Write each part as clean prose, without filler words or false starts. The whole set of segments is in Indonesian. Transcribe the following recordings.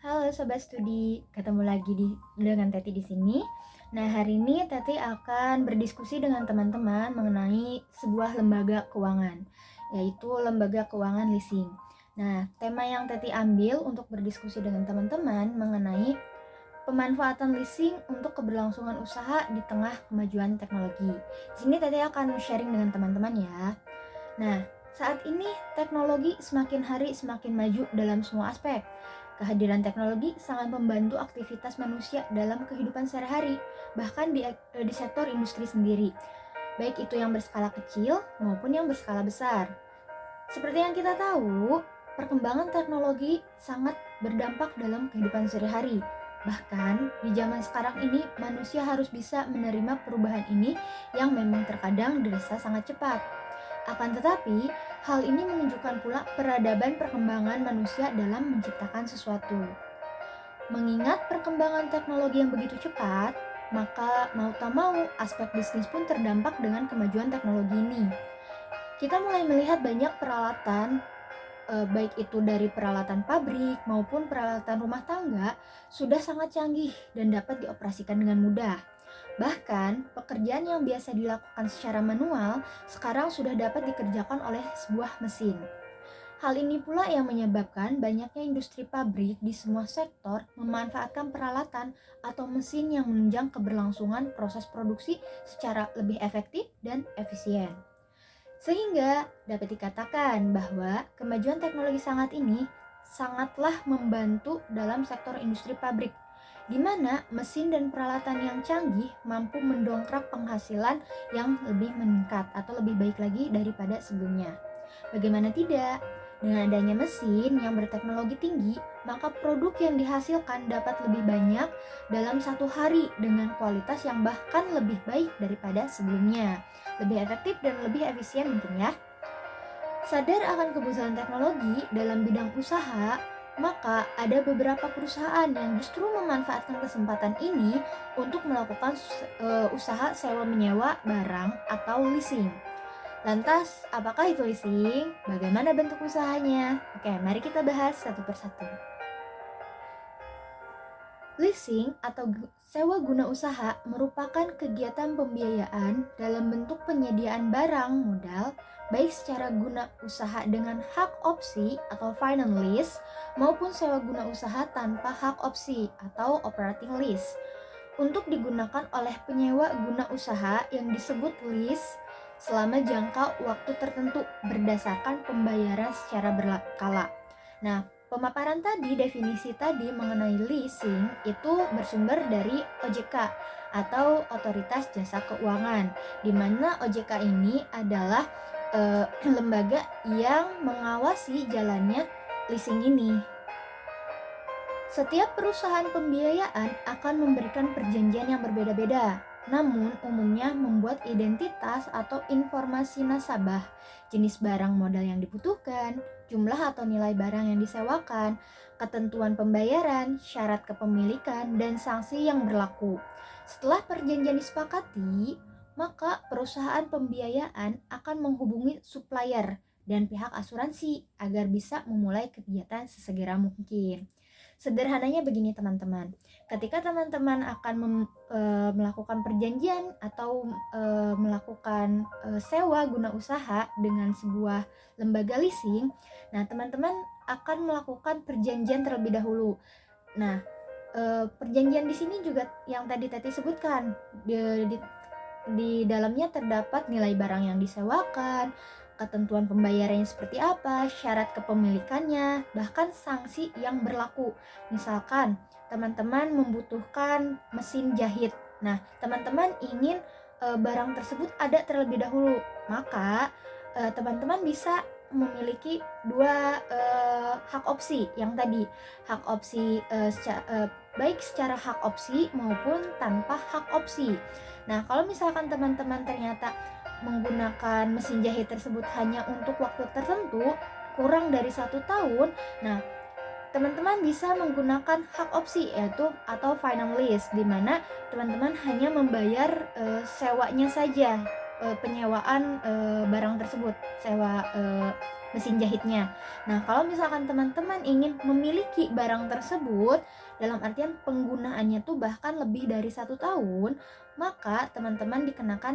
Halo Sobat Studi, ketemu lagi dengan Teti di sini. Nah, hari ini Teti akan berdiskusi dengan teman-teman mengenai sebuah lembaga keuangan, yaitu lembaga keuangan leasing. Nah, tema yang Teti ambil untuk berdiskusi dengan teman-teman mengenai pemanfaatan leasing untuk keberlangsungan usaha di tengah kemajuan teknologi. Di sini Teti akan sharing dengan teman-teman ya. Nah, saat ini teknologi semakin hari semakin maju dalam semua aspek. Kehadiran teknologi sangat membantu aktivitas manusia dalam kehidupan sehari-hari, bahkan di sektor industri sendiri, baik itu yang berskala kecil maupun yang berskala besar. Seperti yang kita tahu, perkembangan teknologi sangat berdampak dalam kehidupan sehari-hari. Bahkan di zaman sekarang ini, manusia harus bisa menerima perubahan ini yang memang terkadang dirasa sangat cepat. Akan tetapi, hal ini menunjukkan pula peradaban perkembangan manusia dalam menciptakan sesuatu. Mengingat perkembangan teknologi yang begitu cepat, maka mau tak mau aspek bisnis pun terdampak dengan kemajuan teknologi ini. Kita mulai melihat banyak peralatan, baik itu dari peralatan pabrik maupun peralatan rumah tangga, sudah sangat canggih dan dapat dioperasikan dengan mudah. Bahkan, pekerjaan yang biasa dilakukan secara manual sekarang sudah dapat dikerjakan oleh sebuah mesin. Hal ini pula yang menyebabkan banyaknya industri pabrik di semua sektor memanfaatkan peralatan atau mesin yang menunjang keberlangsungan proses produksi secara lebih efektif dan efisien. Sehingga dapat dikatakan bahwa kemajuan teknologi sangatlah membantu dalam sektor industri pabrik, di mana mesin dan peralatan yang canggih mampu mendongkrak penghasilan yang lebih meningkat atau lebih baik lagi daripada sebelumnya. Bagaimana tidak? Dengan adanya mesin yang berteknologi tinggi, maka produk yang dihasilkan dapat lebih banyak dalam satu hari dengan kualitas yang bahkan lebih baik daripada sebelumnya. Lebih efektif dan lebih efisien mungkin ya. Sadar akan kebutuhan teknologi dalam bidang usaha, maka ada beberapa perusahaan yang justru memanfaatkan kesempatan ini untuk melakukan usaha sewa menyewa barang atau leasing. Lantas, apakah itu leasing? Bagaimana bentuk usahanya? Oke, mari kita bahas satu persatu. Leasing atau sewa guna usaha merupakan kegiatan pembiayaan dalam bentuk penyediaan barang modal baik secara guna usaha dengan hak opsi atau finance lease maupun sewa guna usaha tanpa hak opsi atau operating lease untuk digunakan oleh penyewa guna usaha yang disebut lease selama jangka waktu tertentu berdasarkan pembayaran secara berkala. Nah, pemaparan tadi, definisi tadi mengenai leasing itu bersumber dari OJK atau Otoritas Jasa Keuangan, di mana OJK ini adalah lembaga yang mengawasi jalannya leasing ini. Setiap perusahaan pembiayaan akan memberikan perjanjian yang berbeda-beda, namun umumnya membuat identitas atau informasi nasabah, jenis barang modal yang dibutuhkan, jumlah atau nilai barang yang disewakan, ketentuan pembayaran, syarat kepemilikan, dan sanksi yang berlaku. Setelah perjanjian disepakati, maka perusahaan pembiayaan akan menghubungi supplier dan pihak asuransi agar bisa memulai kegiatan sesegera mungkin. Sederhananya begini teman-teman, ketika teman-teman akan melakukan perjanjian atau melakukan sewa guna usaha dengan sebuah lembaga leasing, nah teman-teman akan melakukan perjanjian terlebih dahulu. Nah, perjanjian di sini juga yang tadi Tati sebutkan, di dalamnya terdapat nilai barang yang disewakan, ketentuan pembayarannya seperti apa, syarat kepemilikannya, bahkan sanksi yang berlaku. Misalkan teman-teman membutuhkan mesin jahit. Nah, teman-teman ingin barang tersebut ada terlebih dahulu, maka teman-teman bisa memiliki dua hak opsi yang tadi, hak opsi baik secara hak opsi maupun tanpa hak opsi. Nah, kalau misalkan teman-teman ternyata menggunakan mesin jahit tersebut hanya untuk waktu tertentu, kurang dari 1 tahun, nah teman-teman bisa menggunakan hak opsi yaitu atau finance lease, di mana teman-teman hanya membayar sewanya saja, penyewaan barang tersebut, sewa mesin jahitnya. Nah, kalau misalkan teman-teman ingin memiliki barang tersebut, dalam artian penggunaannya tuh bahkan lebih dari 1 tahun, maka teman-teman dikenakan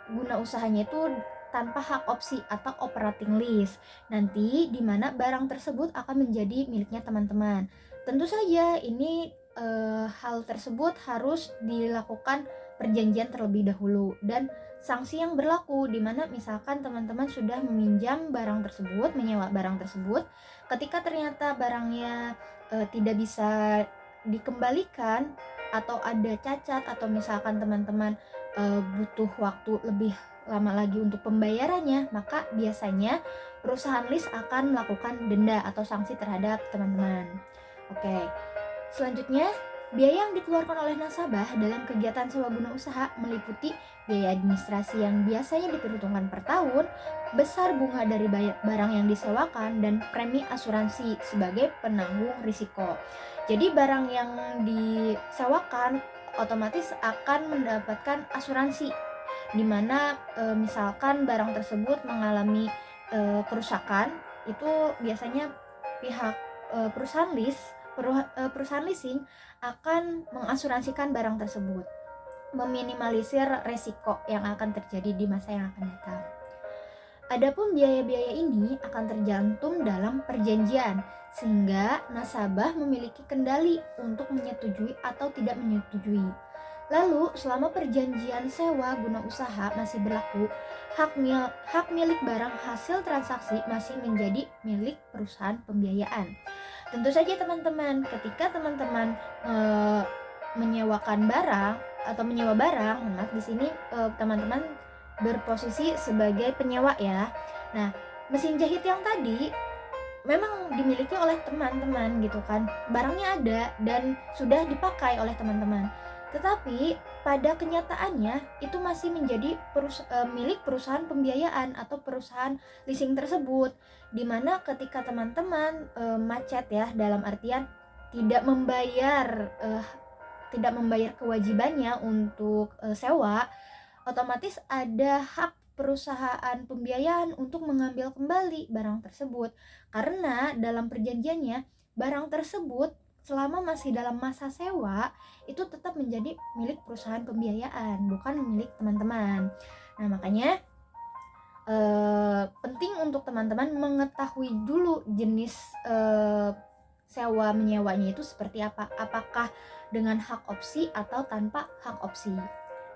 guna usahanya itu tanpa hak opsi atau operating lease. Nanti di mana barang tersebut akan menjadi miliknya teman-teman. Tentu saja ini hal tersebut harus dilakukan perjanjian terlebih dahulu, dan sanksi yang berlaku di mana misalkan teman-teman sudah meminjam barang tersebut, menyewa barang tersebut, ketika ternyata barangnya tidak bisa dikembalikan atau ada cacat, atau misalkan teman-teman butuh waktu lebih lama lagi untuk pembayarannya, maka biasanya perusahaan lease akan melakukan denda atau sanksi terhadap teman-teman. Oke, selanjutnya biaya yang dikeluarkan oleh nasabah dalam kegiatan sewa guna usaha meliputi biaya administrasi yang biasanya diperhitungkan per tahun, besar bunga dari barang yang disewakan, dan premi asuransi sebagai penanggung risiko. Jadi barang yang disewakan otomatis akan mendapatkan asuransi, di mana misalkan barang tersebut mengalami kerusakan, itu biasanya pihak perusahaan leasing akan mengasuransikan barang tersebut, meminimalisir resiko yang akan terjadi di masa yang akan datang. Adapun biaya-biaya ini akan tercantum dalam perjanjian, sehingga nasabah memiliki kendali untuk menyetujui atau tidak menyetujui. Lalu, selama perjanjian sewa guna usaha masih berlaku, hak milik barang hasil transaksi masih menjadi milik perusahaan pembiayaan. Tentu saja teman-teman, ketika teman-teman menyewakan barang atau menyewa barang, di sini teman-teman berposisi sebagai penyewa ya. Nah, mesin jahit yang tadi memang dimiliki oleh teman-teman gitu kan, barangnya ada dan sudah dipakai oleh teman-teman, tetapi pada kenyataannya itu masih menjadi milik perusahaan pembiayaan atau perusahaan leasing tersebut, dimana ketika teman-teman macet ya, dalam artian tidak membayar kewajibannya untuk sewa, otomatis ada hak perusahaan pembiayaan untuk mengambil kembali barang tersebut, karena dalam perjanjiannya barang tersebut selama masih dalam masa sewa itu tetap menjadi milik perusahaan pembiayaan, bukan milik teman-teman. Nah, makanya penting untuk teman-teman mengetahui dulu jenis sewa menyewanya itu seperti apa, apakah dengan hak opsi atau tanpa hak opsi.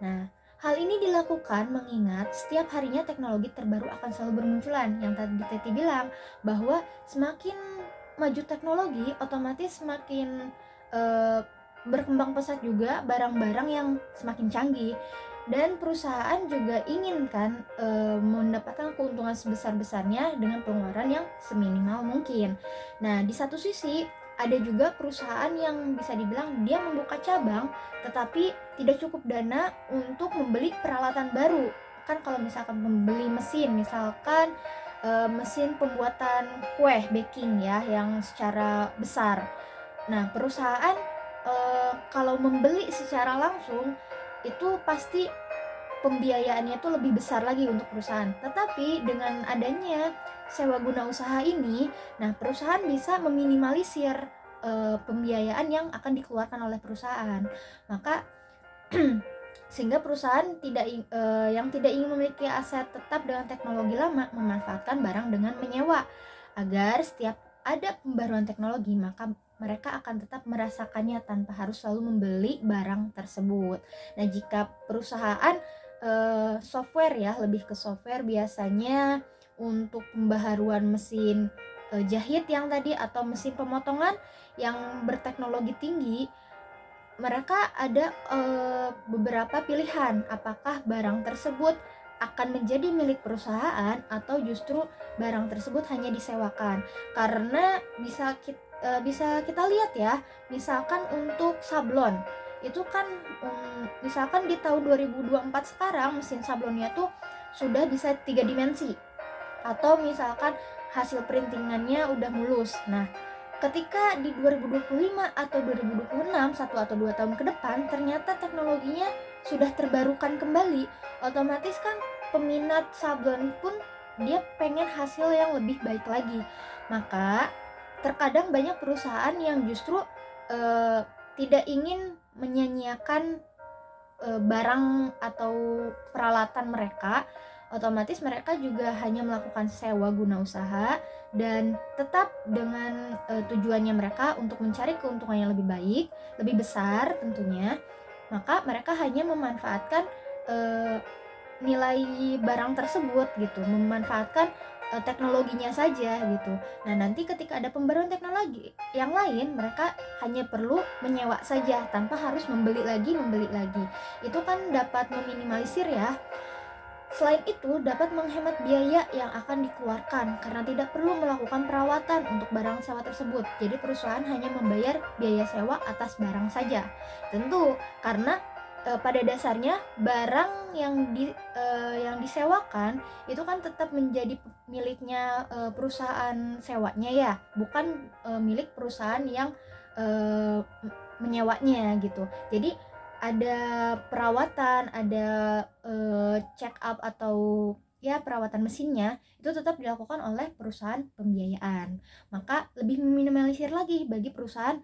Nah, hal ini dilakukan mengingat setiap harinya teknologi terbaru akan selalu bermunculan. Yang tadi Teti bilang bahwa semakin maju teknologi, otomatis semakin berkembang pesat juga barang-barang yang semakin canggih. Dan perusahaan juga ingin kan mendapatkan keuntungan sebesar-besarnya dengan pengeluaran yang seminimal mungkin. Nah, di satu sisi ada juga perusahaan yang bisa dibilang dia membuka cabang tetapi tidak cukup dana untuk membeli peralatan baru. Kan kalau misalkan membeli mesin, misalkan mesin pembuatan kue baking ya yang secara besar. Nah, perusahaan kalau membeli secara langsung itu pasti pembiayaannya itu lebih besar lagi untuk perusahaan. Tetapi dengan adanya sewa guna usaha ini, nah perusahaan bisa meminimalisir pembiayaan yang akan dikeluarkan oleh perusahaan. Maka sehingga perusahaan yang tidak ingin memiliki aset tetap dengan teknologi lama memanfaatkan barang dengan menyewa, agar setiap ada pembaruan teknologi maka mereka akan tetap merasakannya tanpa harus selalu membeli barang tersebut. Nah, jika perusahaan software ya, lebih ke software, biasanya untuk pembaharuan mesin jahit yang tadi atau mesin pemotongan yang berteknologi tinggi, mereka ada beberapa pilihan apakah barang tersebut akan menjadi milik perusahaan atau justru barang tersebut hanya disewakan. Karena bisa kita lihat ya, misalkan untuk sablon itu kan misalkan di tahun 2024 sekarang mesin sablonnya tuh sudah bisa 3 dimensi, atau misalkan hasil printingannya udah mulus. Nah, ketika di 2025 atau 2026, 1 atau 2 tahun ke depan ternyata teknologinya sudah terbarukan kembali, otomatis kan peminat sablon pun dia pengen hasil yang lebih baik lagi. Maka terkadang banyak perusahaan yang justru tidak ingin menyanyiakan barang atau peralatan mereka. Otomatis mereka juga hanya melakukan sewa guna usaha dan tetap dengan tujuannya mereka untuk mencari keuntungan yang lebih baik, lebih besar tentunya. Maka mereka hanya memanfaatkan nilai barang tersebut gitu, memanfaatkan teknologinya saja gitu. Nah, nanti ketika ada pembaruan teknologi yang lain, mereka hanya perlu menyewa saja tanpa harus membeli lagi. Itu kan dapat meminimalisir ya. Selain itu, dapat menghemat biaya yang akan dikeluarkan karena tidak perlu melakukan perawatan untuk barang sewa tersebut. Jadi perusahaan hanya membayar biaya sewa atas barang saja. Tentu karena pada dasarnya barang yang disewakan itu kan tetap menjadi miliknya perusahaan sewanya ya, bukan milik perusahaan yang menyewanya gitu. Jadi ada perawatan, ada check up atau ya perawatan mesinnya itu tetap dilakukan oleh perusahaan pembiayaan. Maka lebih meminimalisir lagi bagi perusahaan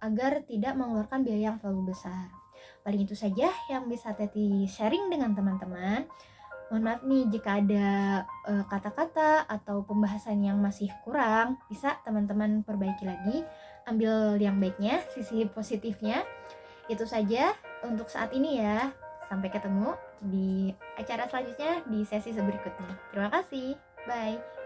agar tidak mengeluarkan biaya yang terlalu besar. Paling itu saja yang bisa Teti sharing dengan teman-teman. Mohon maaf nih jika ada kata-kata atau pembahasan yang masih kurang, bisa teman-teman perbaiki lagi, ambil yang baiknya, sisi positifnya. Itu saja untuk saat ini ya. Sampai ketemu di acara selanjutnya di sesi berikutnya. Terima kasih. Bye.